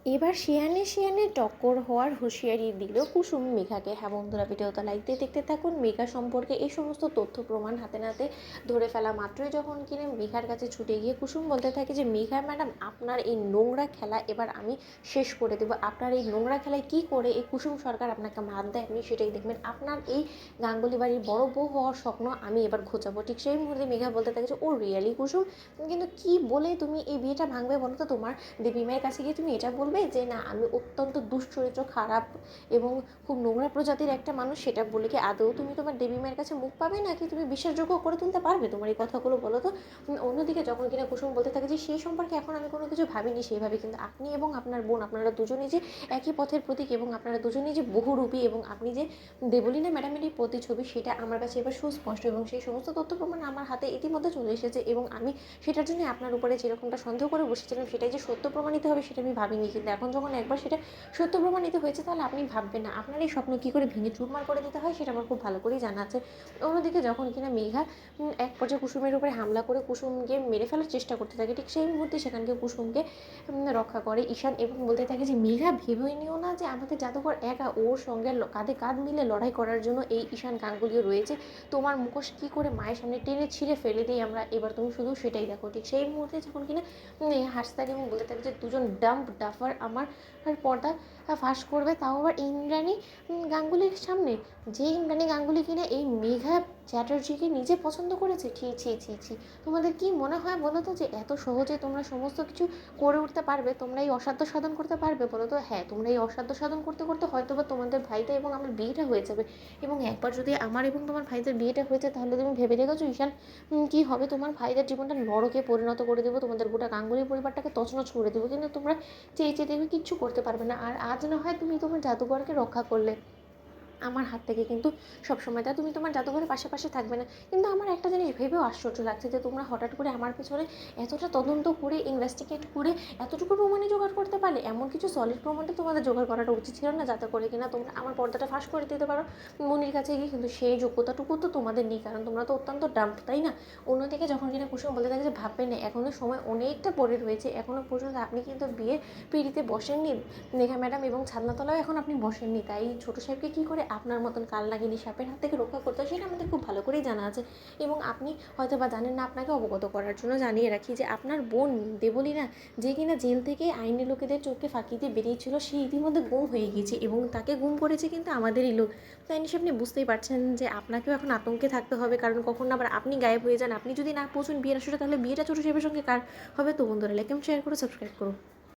এবার শিয়ানে শিয়ানে টক্কর হওয়ার হুঁশিয়ারি দিল কুসুম মেঘাকে। হ্যাঁ বন্ধুরা, ভিডিওটা লাইক দিয়ে দেখতে থাকুন। মেঘা সম্পর্কে এই সমস্ত তথ্য প্রমাণ হাতে নাতে ধরে ফেলা মাত্রই যখন কিনা মেঘার কাছে ছুটে গিয়ে কুসুম বলতে থাকে যে মেঘা ম্যাডাম, আপনার এই নোংরা খেলা এবার আমি শেষ করে দেবো। আপনার এই নোংরা খেলায় কি করে এই কুসুম সরকার আপনাকে মাত দেয় আপনি সেটাই দেখবেন। আপনার এই গাঙ্গুলি বাড়ির বড় বউ হওয়ার স্বপ্ন আমি এবার ঘোচাবো। ঠিক সেই মুহূর্তে মেঘা বলতে থাকে যে ও রিয়েলি কুসুম, কিন্তু কি বলে তুমি এই বিয়েটা ভাঙবে বলো তো? তোমার দেবী মায়ের কাছে গিয়ে তুমি এটা বলবে যে না আমি অত্যন্ত দুশ্চরিত্র, খারাপ এবং খুব নোংরা প্রজাতির একটা মানুষ, সেটা বলে কি আদৌ তুমি তোমার দেবী মায়ের কাছে মুখ পাবে, নাকি তুমি বিশ্বাসযোগ্য করে তুলতে পারবে তোমার এই কথাগুলো বলো তো? অন্যদিকে যখন কিনা কুসুম বলতে থাকে যে সেই সম্পর্কে এখন আমি কোনো কিছু ভাবিনি সেইভাবে, কিন্তু আপনি এবং আপনার বোন আপনারা দুজনেই যে একই পথের প্রতীক এবং আপনারা দুজনেই যে বহুরূপী এবং আপনি যে দেবলীনা ম্যাডামের এই প্রতিছবি, সেটা আমার কাছে এবার সুস্পষ্ট এবং সেই সমস্ত তথ্য প্রমাণ আমার হাতে ইতিমধ্যে চলে এসেছে এবং আমি সেটার জন্য আপনার উপরে যেরকমটা সন্দেহ করে বসেছিলাম সেটাই যে সত্য প্রমাণিত হবে সেটা আমি ভাবিনি, কিন্তু এখন যখন একবার সেটা সত্য প্রমাণিত হয়েছে তাহলে আপনি ভাববেন না আপনার এই স্বপ্ন কী করে ভেঙে চুরমার করে দিতে হয় সেটা আমার খুব ভালো করেই জানা আছে। অন্যদিকে যখন কিনা মেঘা এক পর্যায়ে কুসুমের উপরে হামলা করে কুসুমকে মেরে ফেলার চেষ্টা করতে থাকে, ঠিক সেই মুহূর্তে সেখানকে কুসুমকে রক্ষা করে ঈশান এবং বলতে থাকে যে মেঘা, ভেবে নিও না যে আমাদের জাদুঘর একা, ওর সঙ্গে কাঁধে কাঁধ মিলে লড়াই করার জন্য এই ঈশান গাঙ্গুলিও রয়েছে। তোমার মুখোশ কী করে মায়ের সামনে টেনে ছিঁড়ে ফেলে দিই আমরা, এবার তুমি শুধু সেটাই দেখো। ঠিক সেই মুহূর্তে যখন কিনা হাসতে থাকে এবং বলতে থাকে যে দুজন ডাম্প ডাফার আমার পর্দা ফাঁস করবে, তাও আবার ইন্দ্রাণী গাঙ্গুলির সামনে, যে ইন্দ্রাণী গাঙ্গুলি কিনা এই মেঘা চ্যাটার্জিকে নিজে পছন্দ করেছে। ছি ছি ছি ছি, তোমাদের কি মনে হয় বলো তো যে এত সহজে তোমরা সমস্ত কিছু করে উঠতে পারবে? তোমরা এই অসাধ্য সাধন করতে পারবে বলো তো? হ্যাঁ, তোমরা এই অসাধ্য সাধন করতে করতে হয়তো বা তোমাদের ভাইটা এবং আমার বিয়েটা হয়ে যাবে, এবং একবার যদি আমার এবং তোমার ভাইদের বিয়েটা হয়েছে তাহলে তুমি ভেবে দেখেছো ঈশান কী হবে? তোমার ভাইদের জীবনটা নরকে পরিণত করে দেবো, তোমাদের গোটা গাঙ্গুলি পরিবারটাকে তছনছ করে দেবো, কিন্তু তোমরা চেয়ে চেয়ে দেখবে কিচ্ছু করতে পারবে না। আর আজ না হয় তুমি তোমার জাদুঘরকে রক্ষা করলে আমার হাত থেকে, কিন্তু সবসময় তা তুমি তোমার জাদুঘরের পাশাপাশি থাকবে না। কিন্তু আমার একটা জিনিস ভেবেও আশ্চর্য লাগছে যে তোমরা হঠাৎ করে আমার পেছনে এতটা তদন্ত করে ইনভেস্টিগেট করে এতটুকু প্রমাণে জোগাড় করতে পারলে। এমন কিছু সলিড প্রমাণটা তোমাদের জোগাড় করাটা উচিত ছিল না, যাতে করে কিনা তোমরা আমার পর্দাটা ফাঁস করে দিতে পারো মনির কাছে গিয়ে, কিন্তু সেই যোগ্যতাটুকু তো তোমাদের নেই, কারণ তোমরা তো অত্যন্ত ডাম্প, তাই না? অন্যদিকে যখন কিনা কুসুম বলতে থাকে যে ভাববেন না, এখনও সময় অনেকটা পরে রয়েছে, এখনও পর্যন্ত আপনি কিন্তু বিয়ে পিড়িতে বসেননি নেহা ম্যাডাম, এবং ছাদনাতলাও এখন আপনি বসেননি, তাই ছোটো সাহেবকে কী করে আপনার মতন কালনাগিনী সাপের হাত থেকে রক্ষা করতে হয় সেটা আমাদের খুব ভালো করেই জানা আছে। এবং আপনি হয়তো বা জানেন না, আপনাকে অবগত করার জন্য জানিয়ে রাখি যে আপনার বোন দেবলীনা, যে কিনা জেল থেকে আইনি লোকেদের চোখে ফাঁকি দিয়ে বেরিয়েছিল, সে ইতিমধ্যে গুম হয়ে গিয়েছে এবং তাকে গুম করেছে কিন্তু আমাদেরই লোক। তাই নিশ্চয়ই আপনি বুঝতেই পারছেন যে আপনাকেও এখন আতঙ্কে থাকতে হবে, কারণ কখন আবার আপনি গায়েব হয়ে যান। আপনি যদি না পৌঁছুন বিয়ের আসরে, তাহলে বিয়েটা ছোটো সাহেবের সঙ্গে কার হবে? তো বন্ধুরা, লাইক এবং শেয়ার করে সাবস্ক্রাইব করুন।